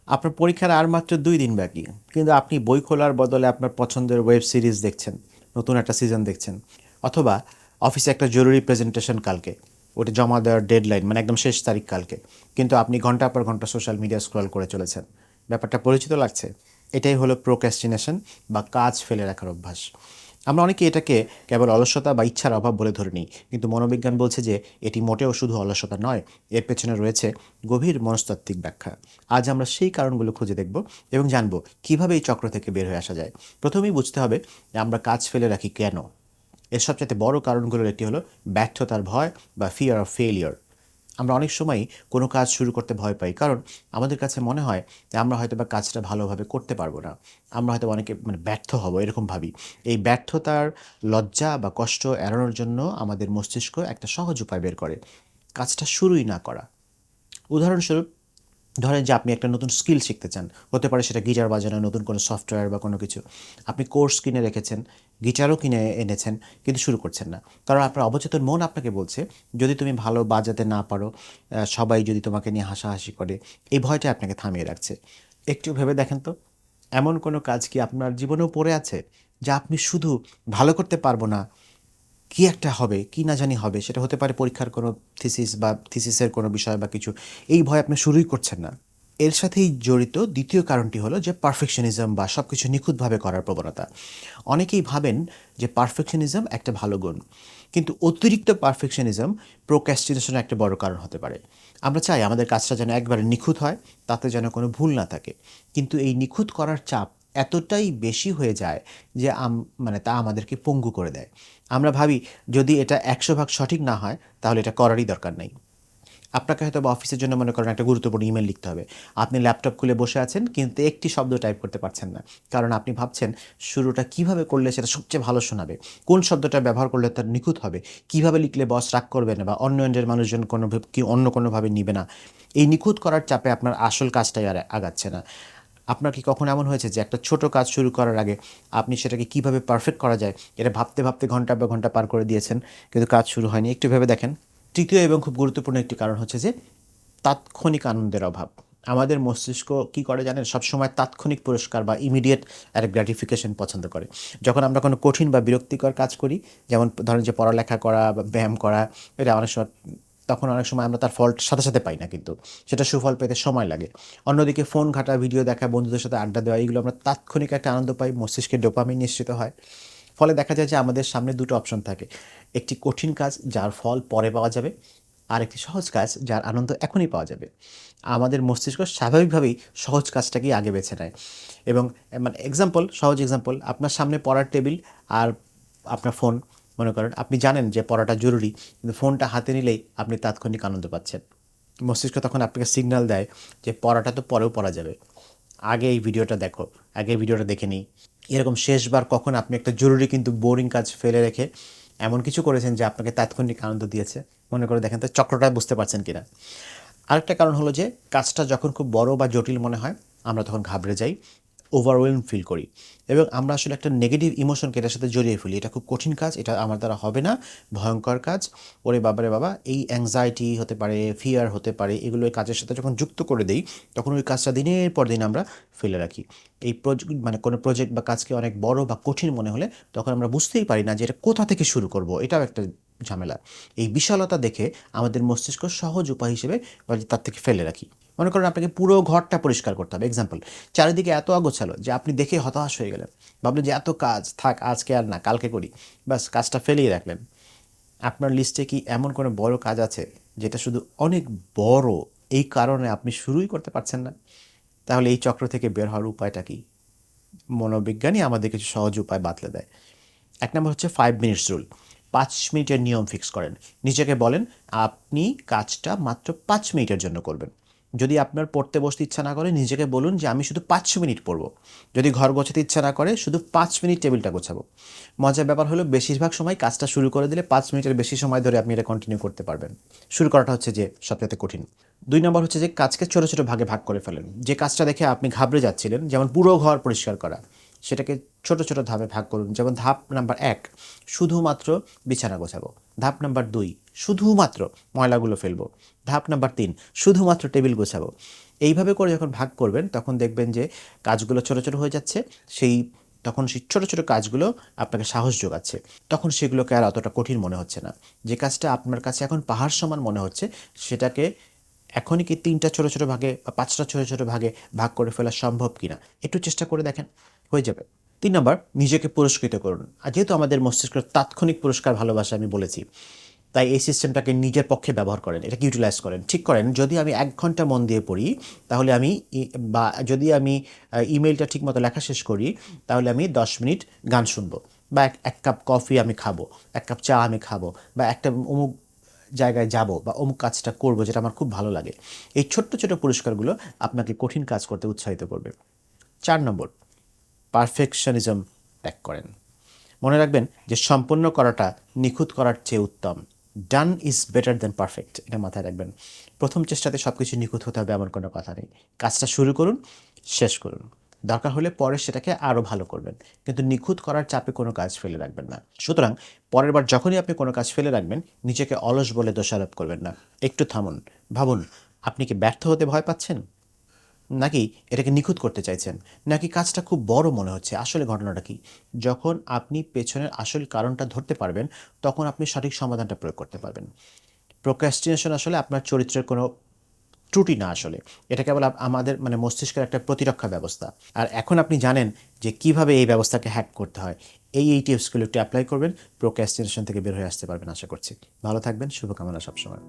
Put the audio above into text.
আপনার পরীক্ষার আর মাত্র 2 দিন বাকি। কিন্তু আপনি বই খোলার বদলে আপনার পছন্দের ওয়েব সিরিজ দেখছেন, নতুন একটা সিজন দেখছেন। অথবা অফিসে একটা জরুরি প্রেজেন্টেশন কালকে, ওটা জমা দেওয়ার ডেডলাইন মানে একদম শেষ তারিখ কালকে। কিন্তু আপনি ঘন্টার পর ঘন্টা সোশ্যাল মিডিয়া স্ক্রল করে চলেছেন। ব্যাপারটা পরিচিত লাগছে? এটাই হলো প্রোক্রাস্টিনেশন বা কাজ ফেলে রাখার অভ্যাস। আমরা অনেকে এটাকে কেবল অলসতা বা ইচ্ছার অভাব বলে ধরে নিই, কিন্তু মনোবিজ্ঞান বলছে যে এটি মোটেও শুধু অলসতা নয়, এর পেছনে রয়েছে গভীর মনস্তাত্ত্বিক ব্যাখ্যা। আজ আমরা সেই কারণগুলো খুঁজে দেখব এবং জানব কিভাবে এই চক্র থেকে বের হয়ে আসা যায়। প্রথমেই বুঝতে হবে যে আমরা কাজ ফেলে রাখি কেন। এর সবচেয়ে বড় কারণগুলোর একটি হলো ব্যর্থতার ভয় বা ফিয়ার অফ ফেলিওর। আমরা অনেক সময়ই কোনো কাজ শুরু করতে ভয় পাই, কারণ আমাদের কাছে মনে হয় যে আমরা হয়তো বা কাজটা ভালোভাবে করতে পারবো না। আমরা হয়তো অনেকে ব্যর্থ হব এরকম ভাবি। এই ব্যর্থতার লজ্জা বা কষ্ট এড়ানোর জন্য আমাদের মস্তিষ্ক একটা সহজ উপায় বের করে: কাজটা শুরুই না করা। উদাহরণস্বরূপ, ধরেন যে আপনি একটা নতুন স্কিল শিখতে চান। হতে পারে সেটা গিটার বাজানো, নতুন কোনো সফটওয়্যার বা কোনো কিছু। আপনি কোর্স কিনে রেখেছেন, গিটারও কিনে এনেছেন, কিন্তু শুরু করছেন না। কারণ আপনার অবচেতন মন আপনাকে বলছে, যদি তুমি ভালো বাজাতে না পারো, সবাই যদি তোমাকে নিয়ে হাসাহাসি করে, এই ভয়টা আপনাকে থামিয়ে রাখছে। একটু ভেবে দেখেন তো, এমন কোনো কাজ কি আপনার জীবনেও পড়ে আছে, যা আপনি শুধু ভালো করতে পারবো না, কি একটা হবে, কি না জানি হবে, সেটা হতে পারে পরীক্ষার কোনো থিসিস বা থিসিসের কোনো বিষয় বা কিছু, এই ভয় আপনি শুরুই করছেন না। এর সাথেই জড়িত দ্বিতীয় কারণটি হলো যে পারফেকশনিজম বা সব কিছু নিখুঁতভাবে করার প্রবণতা। অনেকেই ভাবেন যে পারফেকশনিজম একটা ভালো গুণ, কিন্তু অতিরিক্ত পারফেকশনিজম প্রোক্রাস্টিনেশনের একটা বড় কারণ হতে পারে। আমরা চাই আমাদের কাজটা যেন একবারে নিখুঁত হয়, তাতে যেন কোনো ভুল না থাকে। কিন্তু এই নিখুঁত করার চাপ এতটাই বেশি হয়ে যায় যে তা আমাদেরকে পঙ্গু করে দেয়। আমরা ভাবি, যদি এটা 100 ভাগ সঠিক না হয় তাহলে এটা করারই দরকার নেই। আপনাকে হয়তো বা অফিসের জন্য মনে করেন একটা গুরুত্বপূর্ণ ইমেল লিখতে হবে। আপনি ল্যাপটপ খুলে বসে আছেন, কিন্তু একটি শব্দ টাইপ করতে পারছেন না। কারণ আপনি ভাবছেন শুরুটা কিভাবে করলে সেটা সবচেয়ে ভালো শোনাবে, কোন শব্দটা ব্যবহার করলে তার নিখুঁত হবে, কিভাবে লিখলে বস রাগ করবে না বা অন্য এন্ডের মানুষজন অন্য কোনোভাবে নিবে না। এই নিখুঁত করার চাপে আপনার আসল কাজটাই আর আগাচ্ছে না। আপনার কি কখনো এমন হয়েছে যে একটা ছোট কাজ শুরু করার আগে আপনি সেটাকে কিভাবে পারফেক্ট করা যায় এটা ভাবতে ভাবতে ঘন্টা বা ঘন্টা পার করে দিয়েছেন, কিন্তু কাজ শুরু হয়নি? একটু ভেবে দেখেন। তৃতীয় এবং খুব গুরুত্বপূর্ণ একটি কারণ হচ্ছে যে তাৎক্ষণিক আনন্দের অভাব। আমাদের মস্তিষ্ক কি করে জানেন? সবসময় তাৎক্ষণিক পুরস্কার বা ইমিডিয়েট একটা গ্র্যাটিফিকেশন পছন্দ করে। যখন আমরা কোনো কঠিন বা বিরক্তিকর কাজ করি, যেমন ধরেন যে পড়ালেখা করা বা ব্যায়াম করা, এটা অনেক সময়, তখন অনেক সময় আমরা তার ফল সাথে সাথে পাই না, কিন্তু সেটা সুফল পেতে সময় লাগে। অন্যদিকে ফোন ঘাঁটা, ভিডিও দেখা, বন্ধুদের সাথে আড্ডা দেওয়া, এগুলো আমরা তাৎক্ষণিক একটা আনন্দ পাই, মস্তিষ্কের ডোপামিন নিঃসৃত হয়। ফলে দেখা যায় যে আমাদের সামনে দুটো অপশন থাকে: একটি কঠিন কাজ যার ফল পরে পাওয়া যাবে, আর একটি সহজ কাজ যার আনন্দ এখনই পাওয়া যাবে। আমাদের মস্তিষ্ক স্বাভাবিকভাবেই সহজ কাজটাকেই আগে বেছে নেয়। এবং সহজ এক্সাম্পল, আপনার সামনে পড়ার টেবিল আর আপনার ফোন। মনে করেন আপনি জানেন যে পড়াটা জরুরি, কিন্তু ফোনটা হাতে নিলেই আপনি তাৎক্ষণিক আনন্দ পাচ্ছেন। মস্তিষ্ক তখন আপনাকে সিগন্যাল দেয় যে পড়াটা তো পরেও পড়া যাবে, আগে এই ভিডিওটা দেখো, আগে এই ভিডিওটা দেখে নিই। এরকম শেষবার কখন আপনি একটা জরুরি কিন্তু বোরিং কাজ ফেলে রেখে এমন কিছু করেছেন যে আপনাকে তাৎক্ষণিক আনন্দ দিয়েছে? মনে করে দেখেন তো, চক্রটা বুঝতে পারছেন কিনা। আরেকটা কারণ হলো যে কাজটা যখন খুব বড় বা জটিল মনে হয়, আমরা তখন ঘাবড়ে যাই, ওভারওয়েলম ফিল করি, এবং আমরা আসলে একটা নেগেটিভ ইমোশনকে এটার সাথে জড়িয়ে ফেলি। এটা খুব কঠিন কাজ, এটা আমার দ্বারা হবে না, ভয়ঙ্কর কাজ, ওরে বাবারে বাবা। এই অ্যাংজাইটি হতে পারে, ফিয়ার হতে পারে, এগুলো এই কাজের সাথে যখন যুক্ত করে দেই, তখন ওই কাজটা দিনের পর দিন আমরা ফেলে রাখি। এই কোনো প্রজেক্ট বা কাজকে অনেক বড় বা কঠিন মনে হলে তখন আমরা বুঝতেই পারি না যে এটা কোথা থেকে শুরু করব, এটাও একটা ঝামেলা। এই বিশালতা দেখে আমাদের মস্তিষ্ক সহজ উপায় হিসেবে তার থেকে ফেলে রাখি। মনে করেন আপনাকে পুরো ঘরটা পরিষ্কার করতে হবে, এক্সাম্পল, চারিদিকে এত অগোছালো যে আপনি দেখে হতাশ হয়ে গেলেন, ভাবলেন যে এত কাজ থাক, আজকে আর না, কালকে করি, ব্যাস কাজটা ফেলেই রাখলেন। আপনার লিস্টে কি এমন কোনো বড় কাজ আছে যেটা শুধু অনেক বড়, এই কারণে আপনি শুরুই করতে পারছেন না? তাহলে এই চক্র থেকে বের হওয়ার উপায়টা কি? মনোবিজ্ঞানী আমাদের কিছু সহজ উপায় বাতলে দেয়। এক নম্বর হচ্ছে 5 মিনিটস রুল। 5 মিনিটের নিয়ম ফিক্স করেন। নিজেকে বলেন আপনি কাজটা মাত্র 5 মিনিটের জন্য করবেন। যদি আপনার পড়তে বসতে ইচ্ছা না করে, নিজেকে বলুন যে আমি শুধু 5 মিনিট পড়বো। যদি ঘর গোছাতে ইচ্ছা না করে, শুধু 5 মিনিট টেবিলটা গোছাবো। মজার ব্যাপার হলো বেশিরভাগ সময় কাজটা শুরু করে দিলে 5 মিনিটের বেশি সময় ধরে আপনি এটা কন্টিনিউ করতে পারবেন। শুরু করাটা হচ্ছে যে সবচেয়ে কঠিন। 2 নম্বর হচ্ছে যে কাজকে ছোট ছোট ভাগে ভাগ করে ফেলেন। যে কাজটা দেখে আপনি ঘাবড়ে যাচ্ছিলেন, যেমন পুরো ঘর পরিষ্কার করা, সেটাকে ছোট ছোট ধাপে ভাগ করুন। যেমন ধাপ নাম্বার 1, শুধুমাত্র বিছানা গোছাবো। ধাপ নাম্বার 2, শুধুমাত্র ময়লাগুলো ফেলবো। ধাপ নাম্বার 3, শুধুমাত্র টেবিল গোছাবো। এইভাবে করে যখন ভাগ করবেন তখন দেখবেন যে কাজগুলো ছোট ছোট হয়ে যাচ্ছে। তখন সেই ছোট ছোট কাজগুলো আপনাকে সাহস যোগাচ্ছে। তখন সেগুলোকে আর অতটা কঠিন মনে হচ্ছে না। যে কাজটা আপনার কাছে এখন পাহাড় সমান মনে হচ্ছে, সেটাকে এখনই কি 3টা ছোট ছোট ভাগে বা 5টা ছোট ছোট ভাগে ভাগ করে ফেলা সম্ভব কিনা একটু চেষ্টা করে দেখেন, হয়ে যাবে। 3 নাম্বার, নিজেকে পুরস্কৃত করুন। আর যেহেতু আমাদের মস্তিষ্কের তাৎক্ষণিক পুরস্কার ভালোবাসা আমি বলেছি, তাই এই সিস্টেমটাকে নিজের পক্ষে ব্যবহার করেন, এটাকে ইউটিলাইজ করেন। ঠিক করেন, যদি আমি 1 ঘন্টা মন দিয়ে পড়ি, তাহলে আমি বা যদি আমি ইমেইলটা ঠিকমতো লেখা শেষ করি, তাহলে আমি 10 মিনিট গান শুনবো, বা এক কাপ কফি আমি খাবো, 1 কাপ চা আমি খাবো, বা একটা অমুক জায়গায় যাব, বা অমুক কাজটা করব যেটা আমার খুব ভালো লাগে। এই ছোট্ট ছোট পুরস্কারগুলো আপনাকে কঠিন কাজ করতে উৎসাহিত করবে। 4 নম্বর, পারফেকশনিজম ত্যাগ করেন। মনে রাখবেন যে সম্পন্ন করাটা নিখুঁত করার চেয়ে উত্তম। Done is better than perfect, এটা মাথায় রাখবেন। প্রথম চেষ্টাতে সব কিছু নিখুঁত হতে হবে এমন কোনো কথা নেই। কাজটা শুরু করুন, শেষ করুন। দরকার হলে পরে সেটাকে আরও ভালো করবেন, কিন্তু নিখুঁত করার চাপে কোনো কাজ ফেলে রাখবেন না। সুতরাং পরের বার যখনই আপনি কোনো কাজ ফেলে রাখবেন, নিজেকে অলস বলে দোষারোপ করবেন না। একটু থামুন, ভাবুন, আপনি কি ব্যর্থ হতে ভয় পাচ্ছেন, নাকি এটাকে নিখুঁত করতে চাইছেন, নাকি কাজটা খুব বড় মনে হচ্ছে? আসলে ঘটনাটা কি? যখন আপনি পেছনের আসল কারণটা ধরতে পারবেন, তখন আপনি সঠিক সমাধানটা প্রয়োগ করতে পারবেন। প্রোক্রাস্টিনেশন আসলে আপনার চরিত্রের কোনো ত্রুটি না আসলে। এটা কেবল আমাদের মস্তিষ্কের একটা প্রতিরক্ষা ব্যবস্থা। আর এখন আপনি জানেন যে কিভাবে এই ব্যবস্থাকে হ্যাক করতে হয়। এই টিপসগুলো একটু অ্যাপ্লাই করবেন, প্রোক্রাস্টিনেশন থেকে বের হয়ে আসতে পারবেন আশা করছি। ভালো থাকবেন, শুভকামনা সবসময়।